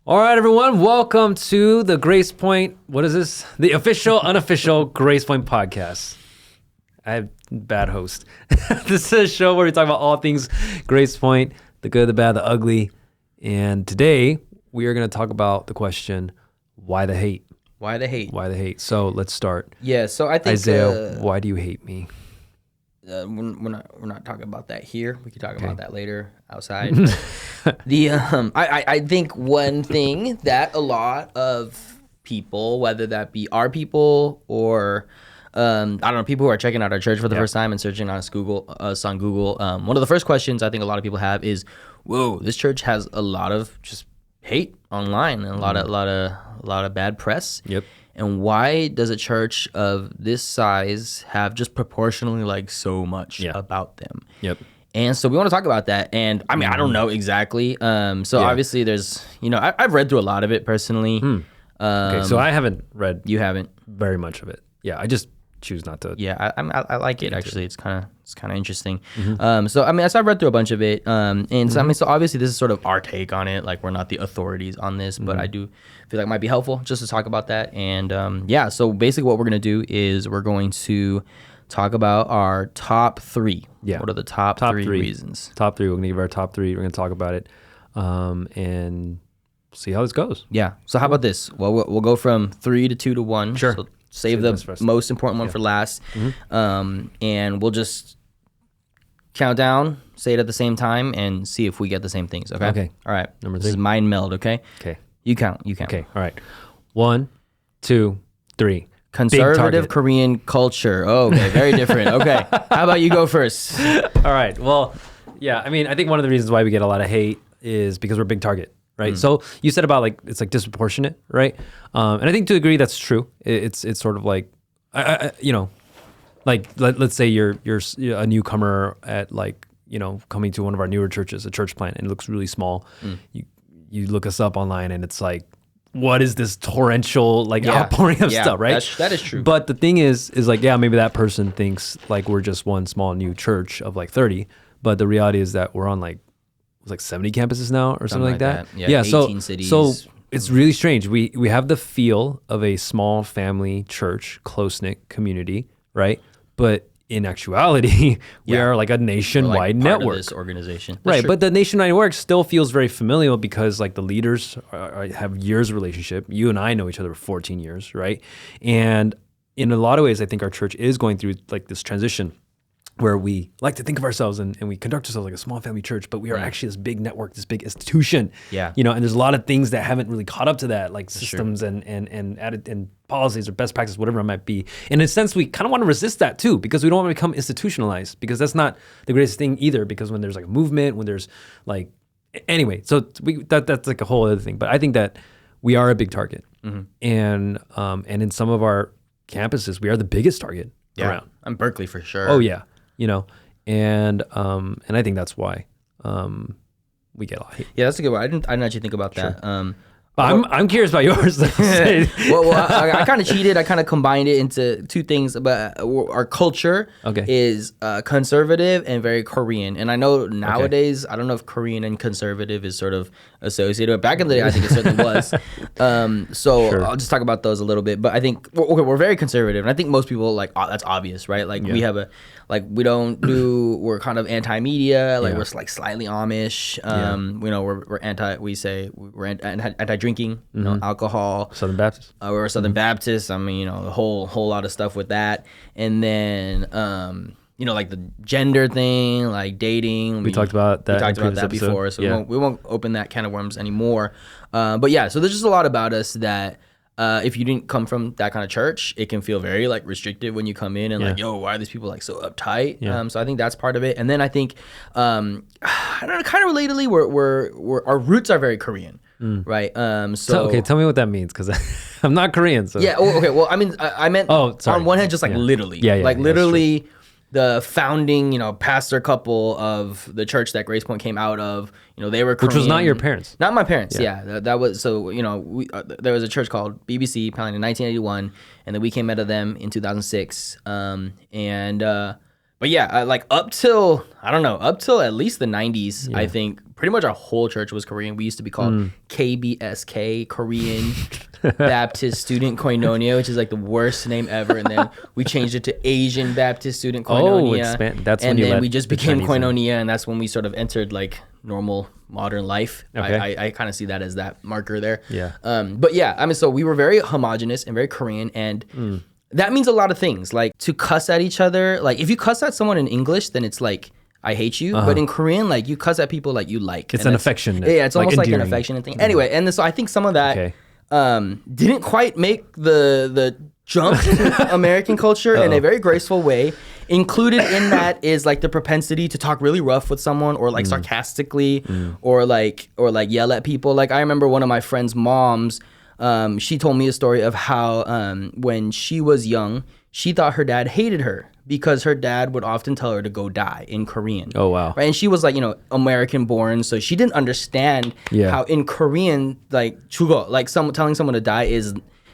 All right, everyone. Welcome to the Grace Point. What is this? The official, unofficial Grace Point podcast. I have bad host. This is a show where we talk about all things Grace Point, the good, the bad, the ugly. And today we are going to talk about the question, why the hate? Why the hate? Why the hate? So let's start. Yeah, so I think Isaiah, why do you hate me? we're not talking about that here. We can talk about that later outside. I think one thing that a lot of people, whether that be our people or I don't know, people who are checking out our church for the first time and searching on Google, one of the first questions I think a lot of people have is, "Whoa, this church has a lot of just hate online and a lot of bad press." Yep. And why does a church of this size have just proportionally like so much about them? Yep. And so we want to talk about that. And I mean, I don't know exactly. Obviously there's, I've read through a lot of it personally. Okay, so I haven't read You haven't? very much of it. Yeah, I just choose not to. Yeah, I like it actually. It's kind of interesting. So I've read through a bunch of it. So obviously this is sort of our take on it. Like we're not the authorities on this, but I do feel like it might be helpful just to talk about that. And so basically what we're gonna do is we're going to talk about our top three. Yeah. What are the top three reasons? Top three. We're gonna give our top three. We're gonna talk about it, and see how this goes. Yeah. So how about this? Well, we'll go from 3 to 2 to 1. Sure. So save the most important one for last. And we'll just count down, say it at the same time, and see if we get the same things. Okay. Okay. All right. Number 3. This is mind meld. Okay. Okay. You count. Okay. All right. 1, 2, 3. Conservative Korean culture. Oh, okay. Very different. Okay. How about you go first? All right. Well, yeah. I mean, I think one of the reasons why we get a lot of hate is because we're a big target. Right. So you said about like, it's like disproportionate, right? And I think to a degree that's true. It's sort of like, like let's say you're a newcomer at like, coming to one of our newer churches, a church plant, and it looks really small. You look us up online and it's like, what is this torrential outpouring of stuff, right? That is true. But the thing is like, yeah, maybe that person thinks like we're just one small new church of like 30, but the reality is that we're on like 70 campuses now or something like that. Yeah, 18 cities. So it's really strange. We have the feel of a small family church, close-knit community, right? But in actuality, we are like a nationwide network. Part of this organization. That's right, true. But the nationwide network still feels very familial because like the leaders have years of relationship. You and I know each other for 14 years, right? And in a lot of ways, I think our church is going through like this transition where we like to think of ourselves and we conduct ourselves like a small family church, but we are actually this big network, this big institution. Yeah. And there's a lot of things that haven't really caught up to that, like systems and policies or best practice, whatever it might be. And in a sense, we kind of want to resist that too, because we don't want to become institutionalized, because that's not the greatest thing either, because when there's like a movement, when there's like, anyway, so that's like a whole other thing. But I think that we are a big target. And in some of our campuses, we are the biggest target around. I'm Berkeley for sure. Oh yeah. And I think that's why we get a lot of hate. Yeah, that's a good one. I didn't actually think about that. I'm curious about yours. well, I kind of cheated. I kind of combined it into two things. But our culture is conservative and very Korean. And I know nowadays, I don't know if Korean and conservative is sort of associated. But back in the day, I think it certainly was. I'll just talk about those a little bit. But I think we're very conservative, and I think most people that's obvious, right? Like we have we're kind of anti-media. Like we're like slightly Amish. We're anti-drinking, alcohol. Southern Baptist. We're a Southern Baptist. I mean, a whole lot of stuff with that. And then, like the gender thing, like dating. We talked about that. We talked about that before, so we won't open that can of worms anymore. But yeah, so there's just a lot about us that if you didn't come from that kind of church, it can feel very like restrictive when you come in and like, yo, why are these people like so uptight? So I think that's part of it. And then I think, I don't know, kind of relatedly, we're our roots are very Korean. Right. Okay, tell me what that means, because I'm not Korean. So yeah. Okay. Well, I mean, I meant on one hand, just like literally, literally the founding, pastor couple of the church that Grace Point came out of. They were Korean. Which was not your parents. Not my parents. Yeah. That was so. There was a church called BBC, founded in 1981, and then we came out of them in 2006. But yeah, up till at least the 90s, I think pretty much our whole church was Korean. We used to be called KBSK, Korean Baptist Student Koinonia, which is like the worst name ever. And then we changed it to Asian Baptist Student Koinonia. That's and when then we just became Chinese Koinonia, and that's when we sort of entered like normal modern life. Okay. I kind of see that as that marker there. Yeah. But yeah, I mean, so we were very homogenous and very Korean, and that means a lot of things. Like to cuss at each other. Like if you cuss at someone in English, then it's like, I hate you. But in Korean, like you cuss at people like you like. It's an affection. Yeah, it's almost like an affectionate thing. Anyway, and so I think some of that didn't quite make the jump to American culture in a very graceful way. Included in that is like the propensity to talk really rough with someone, or like sarcastically, or like yell at people. Like I remember one of my friend's moms. She told me a story of how when she was young, she thought her dad hated her because her dad would often tell her to go die in Korean. Oh, wow. Right? And she was like, American born, so she didn't understand how in Korean, like, 죽어, like telling someone to die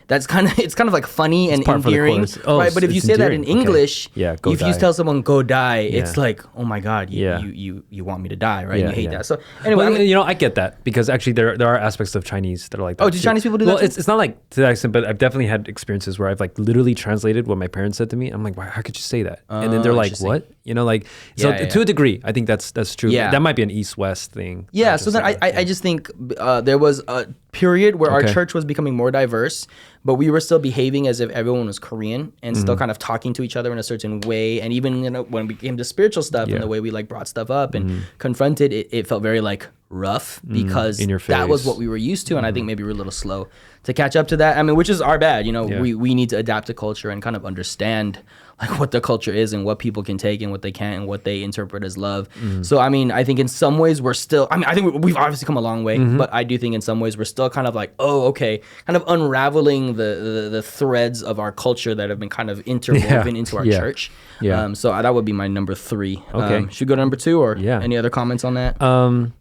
it's kind of like funny and endearing, right? But if you say endearing. That in English, if you tell someone go die, it's like, oh my God, you want me to die, right? You hate that. So anyway, I get that because actually there are aspects of Chinese that are like that. Oh, do Chinese people do that? Well, it's not like to that extent, but I've definitely had experiences where I've like literally translated what my parents said to me. I'm like, how could you say that? And then they're like, what? To a degree, I think that's true. Yeah. That might be an East-West thing. Yeah. So then I just think there was a period where our church was becoming more diverse, but we were still behaving as if everyone was Korean and still kind of talking to each other in a certain way. And even when we came to spiritual stuff and the way we like brought stuff up and confronted, it felt very like rough because that was what we were used to. And I think maybe we're a little slow to catch up to that. I mean, which is our bad. We need to adapt to culture and kind of understand like what the culture is and what people can take and what they can't and what they interpret as love. So, I mean, I think in some ways we're still, I think we've obviously come a long way, but I do think in some ways we're still kind of like, oh, okay, kind of unraveling the threads of our culture that have been kind of interwoven into our church. Yeah. So that would be my number 3. Okay. Should we go to number 2 or any other comments on that? No.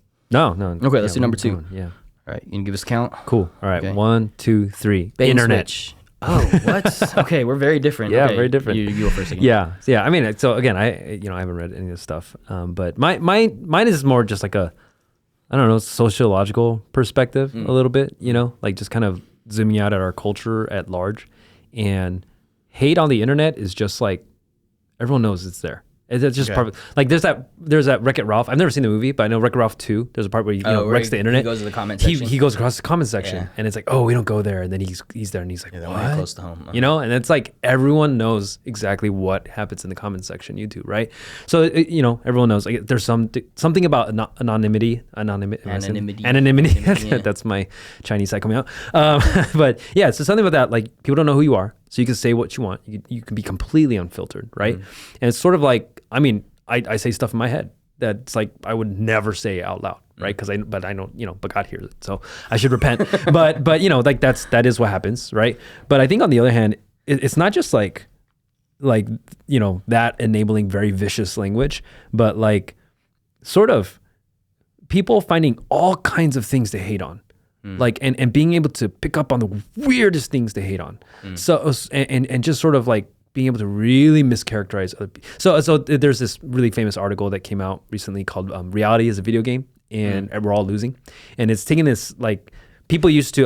Okay, let's do number 2. Yeah. All right, you can give us a count? Cool. All right, okay. 1, 2, 3. Bait Internet. Switch. Oh, what? Okay, we're very different. Yeah, okay, very different. You go first again. Yeah. I mean, so again, I haven't read any of this stuff, but mine is more just like a, I don't know, sociological perspective a little bit. Like just kind of zooming out at our culture at large, and hate on the internet is just like everyone knows it's there. It's just part of, like there's that Wreck-It Ralph. I've never seen the movie, but I know Wreck-It Ralph 2. There's a part where he wrecks the internet. He goes to the comment section. He goes across the comment section, and it's like, oh, we don't go there. And then he's there, and he's like, what? Close to home. And it's like everyone knows exactly what happens in the comment section. You do, right? So everyone knows. Like there's something about anonymity. That's my Chinese side coming out. But yeah, so something about that. Like people don't know who you are. So you can say what you want. You can be completely unfiltered, right? And it's sort of like, I mean, I say stuff in my head that's like I would never say out loud, right? But I know, but God hears it, so I should repent. but like that is what happens, right? But I think on the other hand, it's not just like that enabling very vicious language, but like sort of people finding all kinds of things to hate on. Like and being able to pick up on the weirdest things to hate on. So and just sort of like being able to really mischaracterize other people. So there's this really famous article that came out recently called "Reality is a Video Game and We're All Losing," and it's taking this like people used to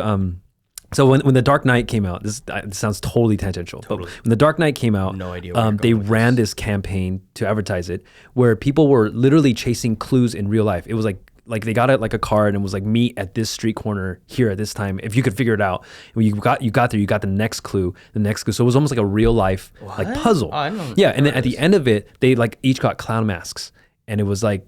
so when The Dark Knight came out, this sounds totally tangential. Totally. When The Dark Knight came out, no idea they ran this campaign to advertise it where people were literally chasing clues in real life. It was like they got it like a card and was like, meet at this street corner here at this time. If you could figure it out, when you got there, you got the next clue. So it was almost like a real life like puzzle. Oh, I don't know. Yeah, and then at the end of it, they like each got clown masks. And it was like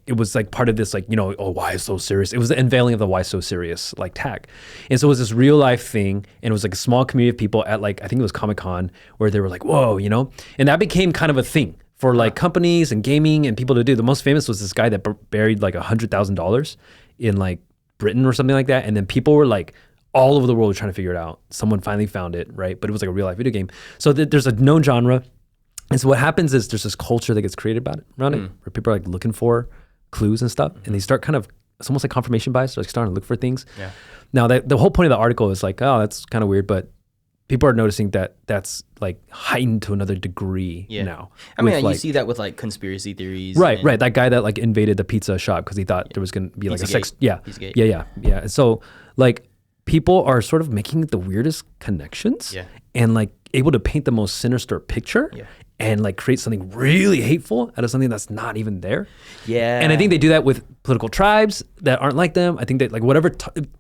part of this like, why so serious? It was the unveiling of the why so serious like tag. And so it was this real life thing, and it was like a small community of people at like, I think it was Comic-Con, where they were like, whoa, and that became kind of a thing for like companies and gaming and people to do. The most famous was this guy that buried like $100,000 in like Britain or something like that. And then people were like all over the world trying to figure it out. Someone finally found it, right? But it was like a real life video game. So there's a known genre. And so what happens is there's this culture that gets created around it, where people are like looking for clues and stuff. And they start kind of, it's almost like confirmation bias. They're like starting to look for things. Yeah. Now the whole point of the article is like, oh, that's kind of weird, but people are noticing that that's like heightened to another degree now. I mean, you see that with like conspiracy theories. Right. That guy that like invaded the pizza shop because he thought there was going to be like a sex. Yeah. Yeah. So like people are sort of making the weirdest connections and like able to paint the most sinister picture and like create something really hateful out of something that's not even there. Yeah. And I think they do that with political tribes that aren't like them. I think that like whatever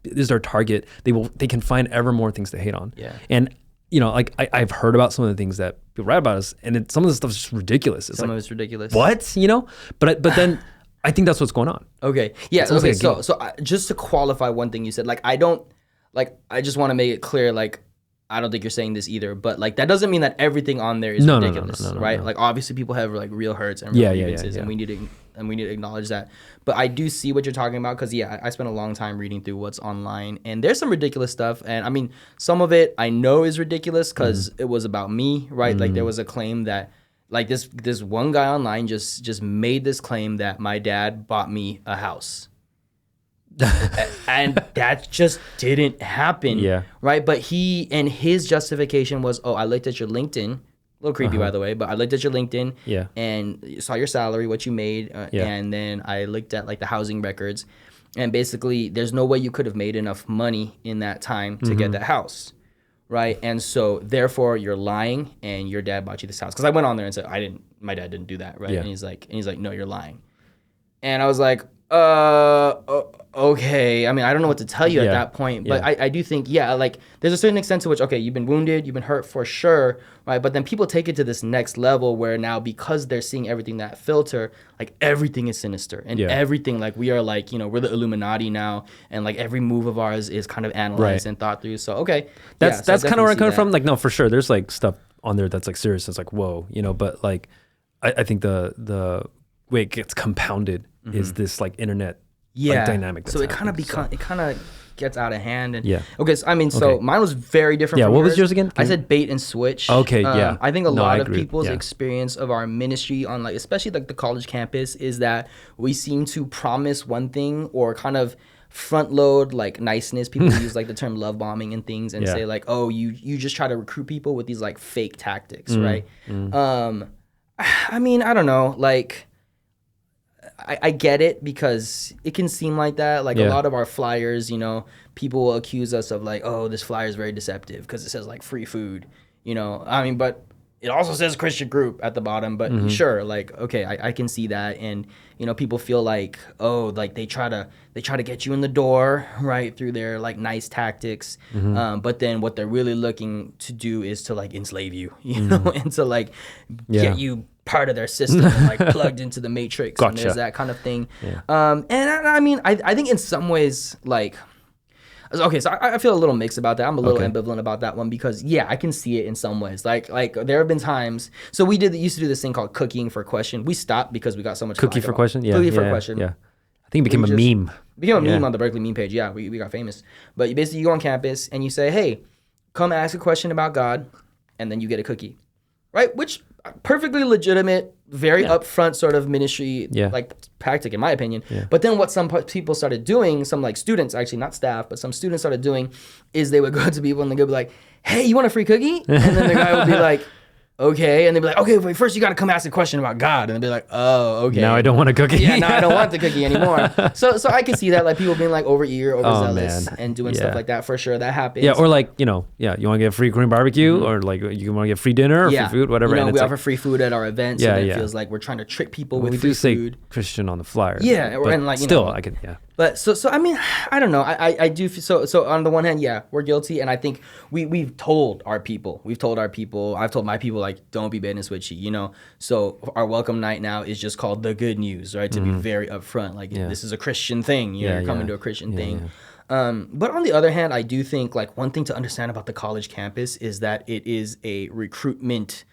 is their target, they can find ever more things to hate on. Yeah. And you know, like I've heard about some of the things that people write about us, and some of the stuff is just ridiculous. Some of it's ridiculous. What? You know? But then I think that's what's going on. Okay. Yeah. Okay. So just to qualify one thing you said, like I just want to make it clear, like I don't think you're saying this either, but like that doesn't mean that everything on there is ridiculous, right? Like obviously people have like real hurts and real grievances, and we need to acknowledge that. But I do see what you're talking about because I spent a long time reading through what's online, and there's some ridiculous stuff. And I mean, some of it I know is ridiculous because it was about me, right? Like there was a claim that like this one guy online just made this claim that my dad bought me a house. And that just didn't happen, right? But his justification was, I looked at your LinkedIn, a little creepy by the way, but I looked at your LinkedIn and saw your salary, what you made, and then I looked at like the housing records, and basically there's no way you could have made enough money in that time to get that house, right? And so therefore you're lying, and your dad bought you this house. Because I went on there and said my dad didn't do that, right? And he's like, no, you're lying. And I was like, okay. I mean, I don't know what to tell you at that point, but I do think, like there's a certain extent to which, okay, you've been wounded, you've been hurt for sure, right? But then people take it to this next level where now, because they're seeing everything that filter, like everything is sinister and everything, like we are like, we're the Illuminati now, and like every move of ours is kind of analyzed and thought through. So, okay. That's kind of where I'm coming from. Like, no, for sure. There's like stuff on there that's like serious. It's like, whoa, but like, I think the way it gets compounded is this like internet like, dynamic. So it kind of gets out of hand. And okay, so I mean, mine was very different. Yeah, what was yours again? I said bait and switch. Okay, I think a lot of people's experience of our ministry on like, especially like the college campus, is that we seem to promise one thing or kind of front load like niceness. People use like the term love bombing and things and say like, oh, you just try to recruit people with these like fake tactics, right? I mean, I don't know, like. I get it because it can seem like that. Like a lot of our flyers, people will accuse us of like, oh, this flyer is very deceptive because it says like free food, I mean, but it also says Christian group at the bottom. But sure, like, okay, I can see that. And, people feel like, oh, like they try to get you in the door, right, through their like nice tactics. But then what they're really looking to do is to like enslave you, and to like get you part of their system and like plugged into the matrix. Gotcha. And there's that kind of thing. And I mean, I think in some ways, like, okay, so I feel a little mixed about that. I'm a little ambivalent about that one because I can see it in some ways. Like there have been times. So we used to do this thing called cooking for question. We stopped because we got so much cookie for question. Cookie for question. Yeah, I think it became a meme. It became a meme on the Berkeley meme page. Yeah, we got famous. But basically, you go on campus and you say, "Hey, come ask a question about God," and then you get a cookie, right? Which perfectly legitimate, very upfront sort of ministry like tactic in my opinion. But then what some people started doing, some like students, actually not staff, but some students started doing, is they would go to people and they would be like, "Hey, you want a free cookie?" And then the guy would be like, "Okay," and they'd be like, "Okay, wait, first you got to come ask a question about God," and they'd be like, "Oh, okay." Now I don't want a cookie. Now I don't want the cookie anymore. So I can see that, like people being like overeager, overzealous, and doing stuff like that. For sure, that happens. Yeah, or like you want to get free Korean barbecue, or like you want to get free dinner, or free food, whatever. And we offer free food at our events, so it feels like we're trying to trick people with free food. Say Christian on the flyer. Yeah, and like still, I can But so I mean, I don't know. I do so on the one hand, we're guilty, and I think we've told our people. I've told my people like, don't be bait and switchy, So our welcome night now is just called the good news, right? To be very upfront, like this is a Christian thing. You're coming to a Christian thing. But on the other hand, I do think like one thing to understand about the college campus is that it is a recruitment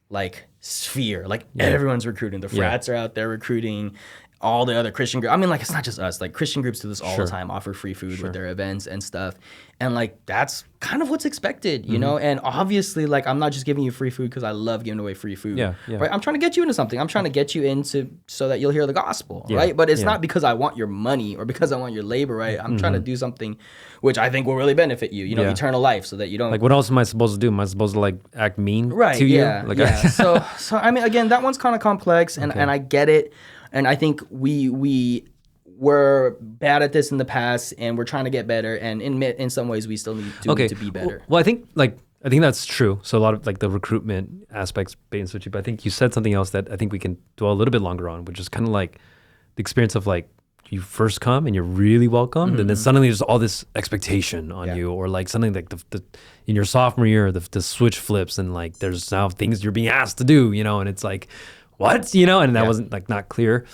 like sphere. Like everyone's recruiting. The frats are out there recruiting. All the other Christian groups. I mean, like, it's not just us. Like, Christian groups do this all the time, offer free food with their events and stuff. And, like, that's kind of what's expected, you know? And obviously, like, I'm not just giving you free food because I love giving away free food. Right? I'm trying to get you into something. I'm trying to get you into so that you'll hear the gospel, right? But it's not because I want your money or because I want your labor, right? I'm trying to do something which I think will really benefit you, you know, eternal life, so that you don't... Like, what else am I supposed to do? Am I supposed to, like, act mean to you? Like, So, I mean, again, that one's kind of complex, and I get it. And I think we were bad at this in the past, and we're trying to get better. And in some ways, we still need to be better. Well, I think that's true. So a lot of like the recruitment aspects, bait and switching. But I think you said something else that I think we can dwell a little bit longer on, which is kind of like the experience of like you first come and you're really welcomed, and then suddenly there's all this expectation on you, or like something like the in your sophomore year, the switch flips, and like there's now things you're being asked to do, you know, and it's like, what, you know, and that wasn't like not clear.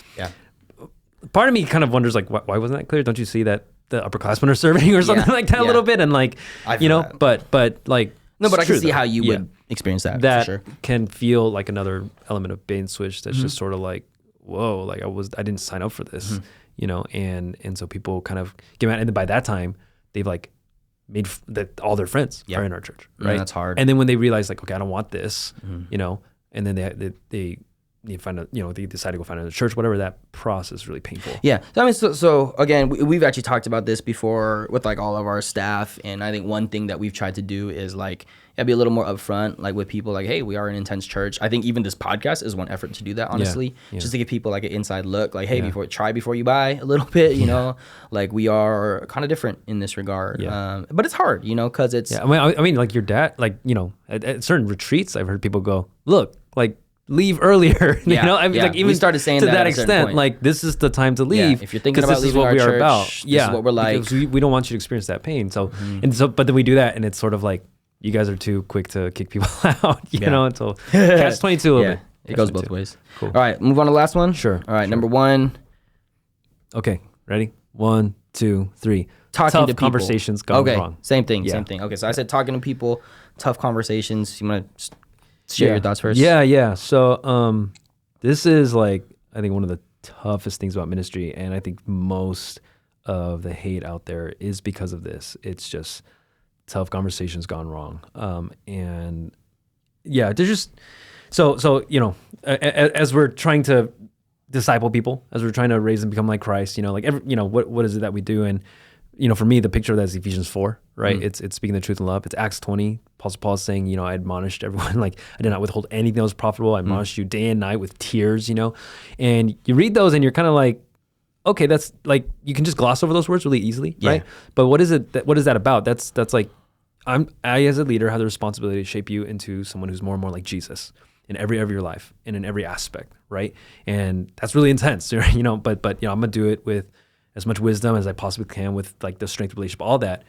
Part of me kind of wonders like, why wasn't that clear? Don't you see that the upperclassmen are serving or something like that a little bit? And like, you know, but like, no, but I can see how you would experience that. That for sure. Can feel like another element of bait and switch. That's just sort of like, whoa, like I didn't sign up for this, you know, and so people kind of get mad. And then by that time, they've like made that all their friends are in our church, right? That's hard. And then when they realize like, okay, I don't want this, you know, and then they find a, you know, they decide to go find another church, whatever. That process is really painful. Yeah. So, I mean, so again, we've actually talked about this before with like all of our staff. And I think one thing that we've tried to do is like, be a little more upfront, like with people like, hey, we are an intense church. I think even this podcast is one effort to do that, honestly, just to give people like an inside look, like, hey, before you buy a little bit, you know, like we are kind of different in this regard. But it's hard, you know, cause it's, I mean, like your dad, like, you know, at certain retreats, I've heard people go, look, like, leave earlier. You know, I mean, like even we started saying to that that extent, like this is the time to leave. If you're thinking about leaving our church, this is what we're like. Because we don't want you to experience that pain. So and so, but then we do that, and it's sort of like you guys are too quick to kick people out. You know, until catch 22 a little bit. It goes both ways. Cool. All right, move on to the last one. Sure. All right, number one. Okay, ready? 1, 2, 3. Talking tough to people. Conversations gone wrong. Same thing. Okay, so I said talking to people, tough conversations. You want to share your thoughts first? Yeah. So this is like, I think one of the toughest things about ministry, and I think most of the hate out there is because of this. It's just tough conversations gone wrong. And yeah, there's just, so you know, as we're trying to disciple people, as we're trying to raise them become like Christ, you know, like you know, what is it that we do? And you know, for me, the picture of that is Ephesians 4, right? It's speaking the truth in love. It's Acts 20. Paul is saying, you know, I admonished everyone, like I did not withhold anything that was profitable. I admonished you day and night with tears, you know. And you read those and you're kind of like, okay, that's like, you can just gloss over those words really easily, right? But what is it? What is that about? That's like, I as a leader have the responsibility to shape you into someone who's more and more like Jesus in every area of your life and in every aspect, right? And that's really intense, you know. But you know, I'm gonna do it with as much wisdom as I possibly can, with like the strength of relationship, all that.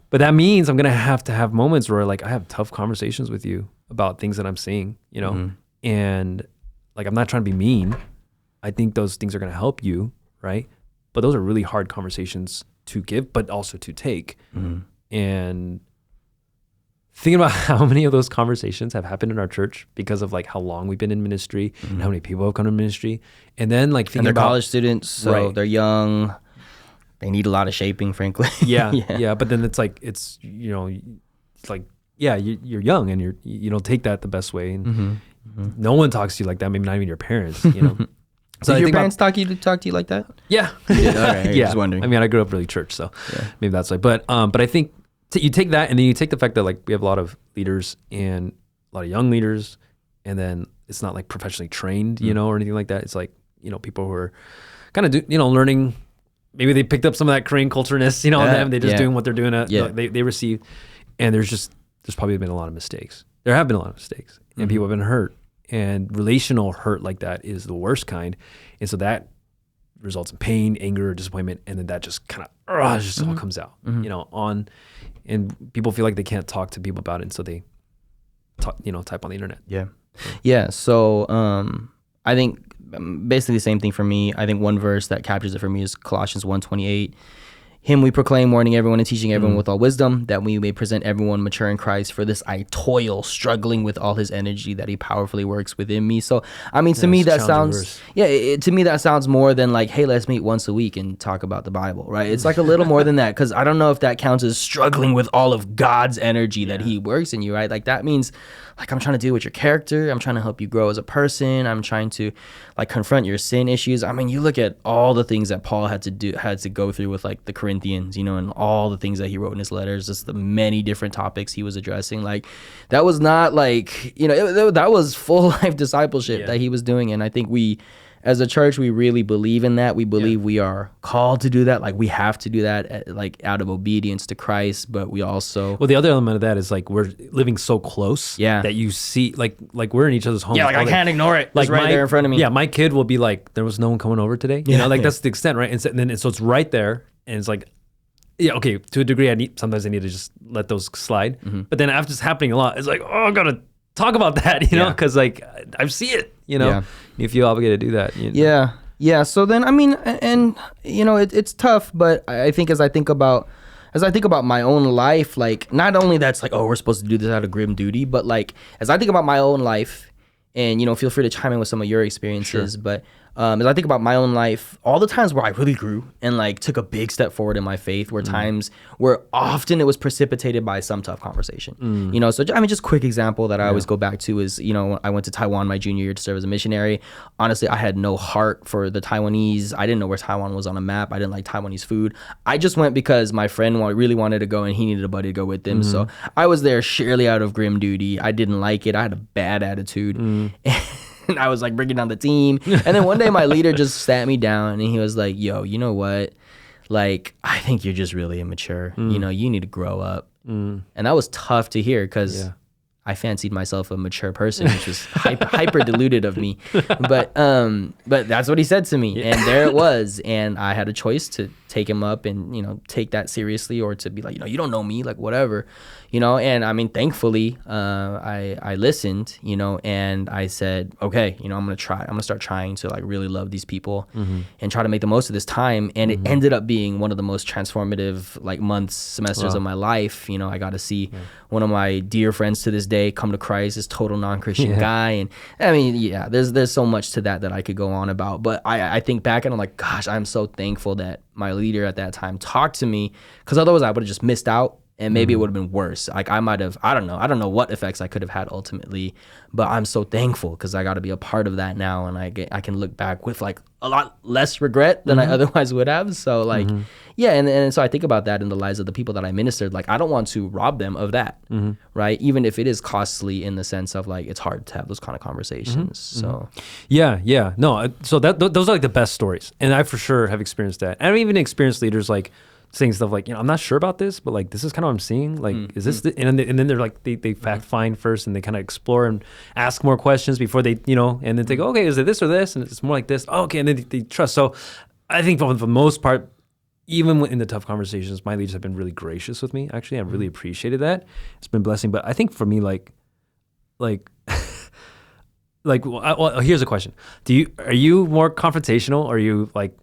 But that means I'm gonna have to have moments where like I have tough conversations with you about things that I'm seeing, you know, and like I'm not trying to be mean. I think those things are gonna help you, right? But those are really hard conversations to give, but also to take. And thinking about how many of those conversations have happened in our church because of like how long we've been in ministry and how many people have come to ministry, and then like thinking they're about college students, so they're young. They need a lot of shaping, frankly. Yeah. But then it's like, it's, you know, it's like, yeah, you're young and you don't take that the best way. And no one talks to you like that. Maybe not even your parents, you know? So did your parents talk to you like that? Yeah. Okay, yeah. Just wondering. I mean, I grew up really church, so maybe that's like, but I think you take that and then you take the fact that like we have a lot of leaders and a lot of young leaders, and then it's not like professionally trained, you know, or anything like that. It's like, you know, people who are kind of, you know, learning. Maybe they picked up some of that Korean cultureness, you know, on them. They're just doing what they're doing. They received, and there's probably been a lot of mistakes. There have been a lot of mistakes, and people have been hurt. And relational hurt like that is the worst kind, and so that results in pain, anger, disappointment, and then that just kind of just all comes out, you know, and people feel like they can't talk to people about it, and so they, type on the internet. Yeah. So I think basically the same thing for me. I think one verse that captures it for me is Colossians 1:28. Him we proclaim, warning everyone and teaching everyone with all wisdom, that we may present everyone mature in Christ. For this I toil, struggling with all his energy that he powerfully works within me. So, I mean, to me that sounds, to me that sounds more than like, hey, let's meet once a week and talk about the Bible, right? It's like a little more than that, because I don't know if that counts as struggling with all of God's energy that he works in you, right? Like that means like I'm trying to deal with your character. I'm trying to help you grow as a person. I'm trying to like confront your sin issues. I mean, you look at all the things that Paul had to go through with like the Corinthians, you know, and all the things that he wrote in his letters, just the many different topics he was addressing. Like that was not like, you know, that was full life discipleship that he was doing. And I think we, as a church, we really believe in that. We believe we are called to do that. Like we have to do that, like out of obedience to Christ. But we also, well, the other element of that is like we're living so close, that you see, like we're in each other's homes. Yeah, like I can't ignore it. Like right there in front of me. Yeah, my kid will be like, there was no one coming over today. You know, like that's the extent, right? And so it's right there, and it's like, yeah, okay, to a degree, sometimes I need to just let those slide. But then after it's happening a lot, it's like, oh, I gotta talk about that, you know, because like I see it, you know, you feel obligated to do that. You know? Yeah. So then, I mean, and you know, it's tough, but I think as I think about my own life, like not only that's like, oh, we're supposed to do this out of grim duty, but like as I think about my own life, and you know, feel free to chime in with some of your experiences, but as I think about my own life, all the times where I really grew and like took a big step forward in my faith were times where often it was precipitated by some tough conversation. You know, so I mean, just quick example that I always go back to is, you know, I went to Taiwan my junior year to serve as a missionary. Honestly, I had no heart for the Taiwanese. I didn't know where Taiwan was on a map. I didn't like Taiwanese food. I just went because my friend really wanted to go and he needed a buddy to go with him. So I was there sheerly out of grim duty. I didn't like it. I had a bad attitude. And I was like bringing down the team. And then one day my leader just sat me down and he was like, yo, you know what? Like, I think you're just really immature. You know, you need to grow up. And that was tough to hear because I fancied myself a mature person, which was hyper deluded of me. But that's what he said to me. And there it was. And I had a choice to take him up and, you know, take that seriously, or to be like, you know, you don't know me, like whatever, you know. And I mean, thankfully, I listened, you know, and I said, okay, you know, I'm gonna start trying to like really love these people and try to make the most of this time. And it ended up being one of the most transformative like months, semesters of my life. You know, I got to see one of my dear friends to this day come to Christ, this total non-Christian guy. And I mean, there's so much to that I could go on about. But I think back and I'm like, gosh, I'm so thankful that my leader at that time talked to me, because otherwise I would have just missed out. And maybe it would have been worse. Like I might have, I don't know what effects I could have had ultimately, but I'm so thankful because I got to be a part of that now. And I can look back with like a lot less regret than I otherwise would have. So like, and so I think about that in the lives of the people that I ministered. Like I don't want to rob them of that, right? Even if it is costly in the sense of like, it's hard to have those kind of conversations. So. Yeah. No, so those are like the best stories. And I for sure have experienced that. I've even experienced leaders like, saying stuff like, you know, I'm not sure about this, but like, this is kind of what I'm seeing. Like, is this, and then they're like, they fact find first and they kind of explore and ask more questions before they, you know, and then they go, okay, is it this or this? And it's more like this. Oh, okay. And then they trust. So I think for the most part, even in the tough conversations, my leaders have been really gracious with me. Actually, I've really appreciated that. It's been a blessing. But I think for me, like, well, here's a question. Are you more confrontational, or are you like,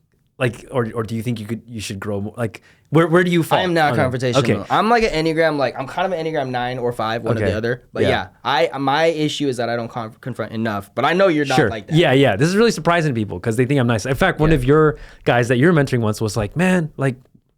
or do you think you should grow more? Like, where do you fall? I am not confrontational. Okay. I'm like an Enneagram, like I'm kind of an Enneagram 9 or 5, one or the other. But my issue is that I don't confront enough. But I know you're not like that. Yeah. This is really surprising to people because they think I'm nice. In fact, one of your guys that you're mentoring once was like, man, like,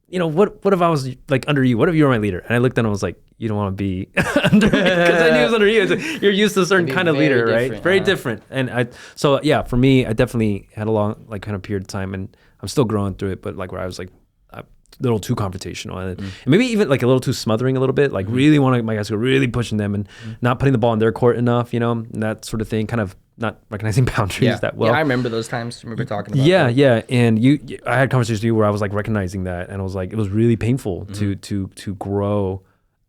you know, what if I was like under you? What if you were my leader? And I looked at him and was like, you don't want to be under me, because I knew it was under you. Like, you're used to a certain kind of leader, right? Very different. And for me, I definitely had a long like kind of period of time, and I'm still growing through it, but like where I was like a little too confrontational and maybe even like a little too smothering a little bit, like really wanting my guys to go really pushing them and not putting the ball in their court enough, you know, and that sort of thing, kind of not recognizing boundaries that well. Yeah, I remember those times. I remember talking about that. Yeah. And I had conversations with you where I was like recognizing that, and I was like, it was really painful to grow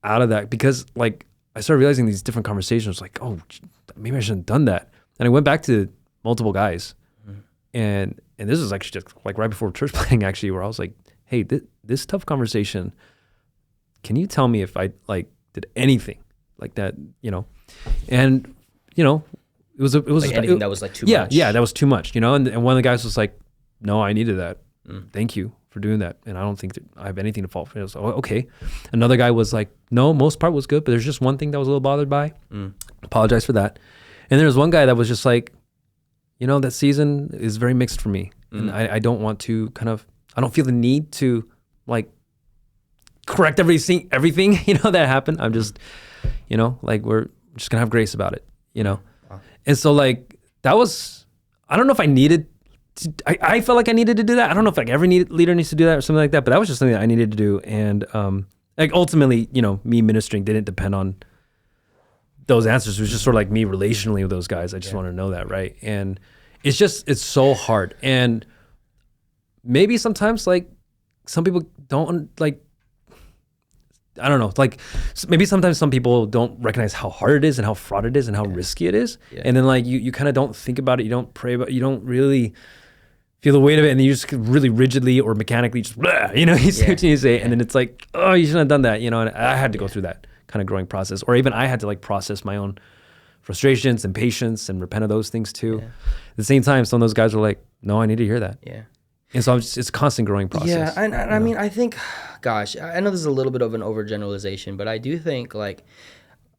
out of that, because like I started realizing these different conversations, like, oh, maybe I shouldn't have done that. And I went back to multiple guys and this is actually just like right before church planning, actually, where I was like, hey, this tough conversation, can you tell me if I like did anything like that, you know? And, you know, it was like that was like too much. Yeah, that was too much, you know? And one of the guys was like, no, I needed that. Thank you for doing that. And I don't think that I have anything to fault for. It was okay. Another guy was like, no, most part was good, but there's just one thing that I was a little bothered by. Apologize for that. And there was one guy that was just like, that season is very mixed for me. And I don't want to I don't feel the need to like correct everything, that happened. I'm just, we're just gonna have grace about it, Wow. And so like, that was, I don't know if I needed to, I felt like I needed to do that. I don't know if like every leader needs to do that or something like that, but that was just something that I needed to do. And like ultimately, me ministering didn't depend on those answers. It was just sort of like me relationally with those guys. I just want to know that, right? And it's so hard. And maybe sometimes like some people don't like, I don't know, like maybe sometimes some people don't recognize how hard it is and how fraught it is and how risky it is. Yeah. And then like you kind of don't think about it, you don't pray about it, you don't really feel the weight of it, and then you just really rigidly or mechanically just, you say what you say, and then it's like, oh, you shouldn't have done that, and I had to go through that kind of growing process, or even I had to like process my own frustrations and patience and repent of those things too. Yeah. At the same time, some of those guys were like, no, I need to hear that. Yeah. And so it's a constant growing process. Yeah, and I mean, I think, gosh, I know this is a little bit of an overgeneralization, but I do think like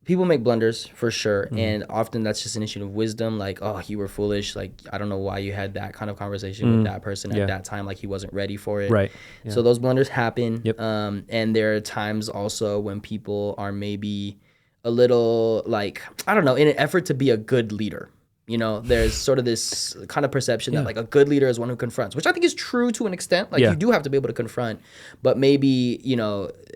people make blunders for sure, and often that's just an issue of wisdom. Like, oh, you were foolish. Like, I don't know why you had that kind of conversation with that person at that time. Like, he wasn't ready for it. Right. Yeah. So those blunders happen. Yep. And there are times also when people are maybe a little like, I don't know, in an effort to be a good leader. There's sort of this kind of perception that like a good leader is one who confronts, which I think is true to an extent. Like you do have to be able to confront, but maybe,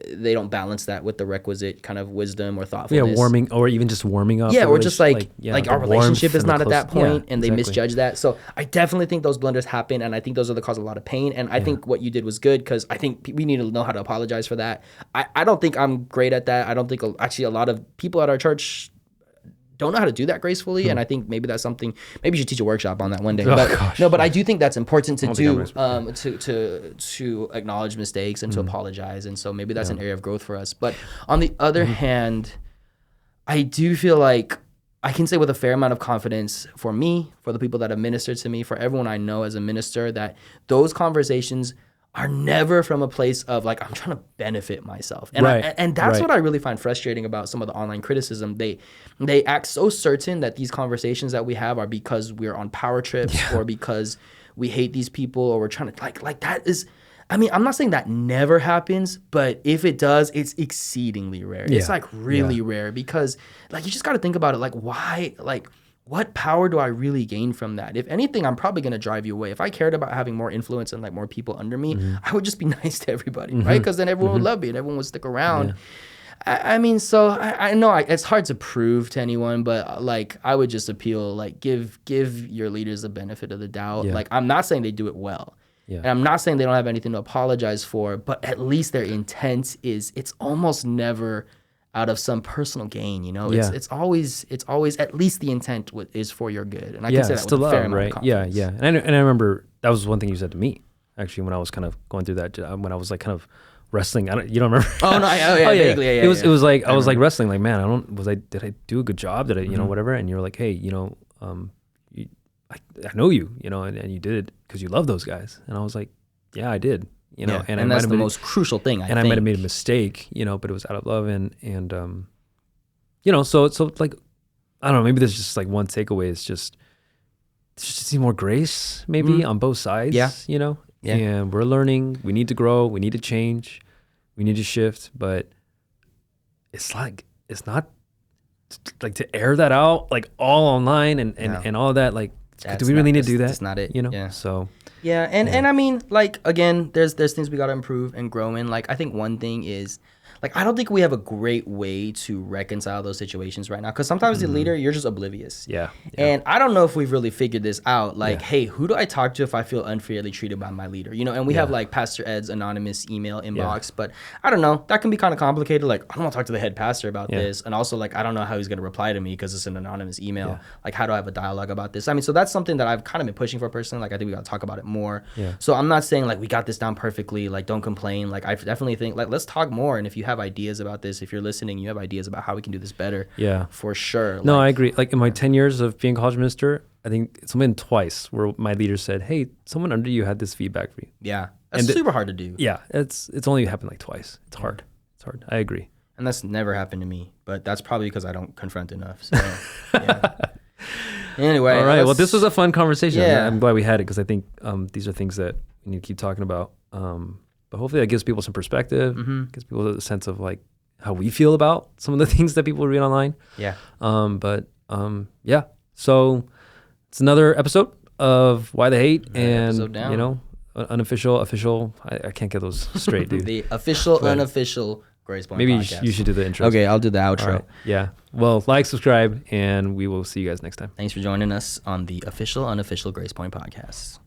they don't balance that with the requisite kind of wisdom or thoughtfulness. Yeah, warming or even just warming up. Yeah, or just like our relationship is not at that point and they misjudge that. So I definitely think those blunders happen, and I think those are the cause of a lot of pain. And I think what you did was good, because I think we need to know how to apologize for that. I don't think I'm great at that. I don't think actually a lot of people at our church don't know how to do that gracefully, and I think maybe that's something. Maybe you should teach a workshop on that one day. But I do think that's important to do, to acknowledge mistakes and to apologize, and so maybe that's an area of growth for us. But on the other hand, I do feel like I can say with a fair amount of confidence, for me, for the people that have ministered to me, for everyone I know as a minister, that those conversations are never from a place of like, I'm trying to benefit myself. And and that's what I really find frustrating about some of the online criticism. They act so certain that these conversations that we have are because we're on power trips or because we hate these people, or we're trying to like that is, I mean, I'm not saying that never happens, but if it does, it's exceedingly rare. Yeah. It's like really rare, because like you just got to think about it. Like, why, like, what power do I really gain from that? If anything, I'm probably going to drive you away. If I cared about having more influence and like more people under me, I would just be nice to everybody, right? Because then everyone would love me and everyone would stick around. Yeah. I mean, so I know it's hard to prove to anyone, but like I would just appeal, like give your leaders the benefit of the doubt. Yeah. Like, I'm not saying they do it well. Yeah. And I'm not saying they don't have anything to apologize for, but at least their intent is, it's almost never out of some personal gain, it's always at least the intent is for your good, and I can say that with a fair amount of confidence. Yeah. And I remember that was one thing you said to me actually when I was kind of going through that, when I was like kind of wrestling. You don't remember? Oh no, vaguely, It was like I was like wrestling, like, man, did I do a good job? Did I, whatever? And you were like, hey, I know you, and you did it because you love those guys, and I was like, yeah, I did. And that's the most crucial thing. I might have made a mistake, but it was out of love, and so like, I don't know, maybe there's just like one takeaway is just see more grace, maybe on both sides. And we're learning. We need to grow. We need to change. We need to shift. But it's not like to air that out like all online and all of that. Like, do we really need to do that? That's not it. Yeah. So. Yeah, and I mean, like, again, there's things we got to improve and grow in. Like, I think one thing is, like, I don't think we have a great way to reconcile those situations right now, because sometimes the leader, you're just oblivious. Yeah. And I don't know if we've really figured this out. Like, hey, who do I talk to if I feel unfairly treated by my leader? And we have like Pastor Ed's anonymous email inbox, but I don't know. That can be kind of complicated. Like, I don't want to talk to the head pastor about this, and also like I don't know how he's going to reply to me because it's an anonymous email. Yeah. Like, how do I have a dialogue about this? I mean, so that's something that I've kind of been pushing for personally. Like, I think we got to talk about it more. Yeah. So I'm not saying like we got this down perfectly. Like, don't complain. Like, I definitely think like let's talk more, and if you have ideas about this, if you're listening, you have ideas about how we can do this better. Yeah, for sure. No, I agree. Like in my 10 years of being college minister, I think it's been twice where my leader said, hey, someone under you had this feedback for you. Yeah. That's super hard to do. Yeah, it's only happened like twice. It's hard. I agree. And that's never happened to me, but that's probably because I don't confront enough. So, yeah. Anyway. All right. Well, this was a fun conversation. Yeah. I'm glad we had it because I think these are things that we need to keep talking about. But hopefully that gives people some perspective, gives people a sense of like how we feel about some of the things that people read online. Yeah. Yeah. So it's another episode of Why the Hate, and you know, unofficial, official. I can't get those straight, dude. The official, unofficial Grace Point Maybe podcast. you should do the intro. Okay, I'll do the outro. Right. Yeah. Well, like, subscribe, and we will see you guys next time. Thanks for joining us on the official, unofficial Grace Point podcast.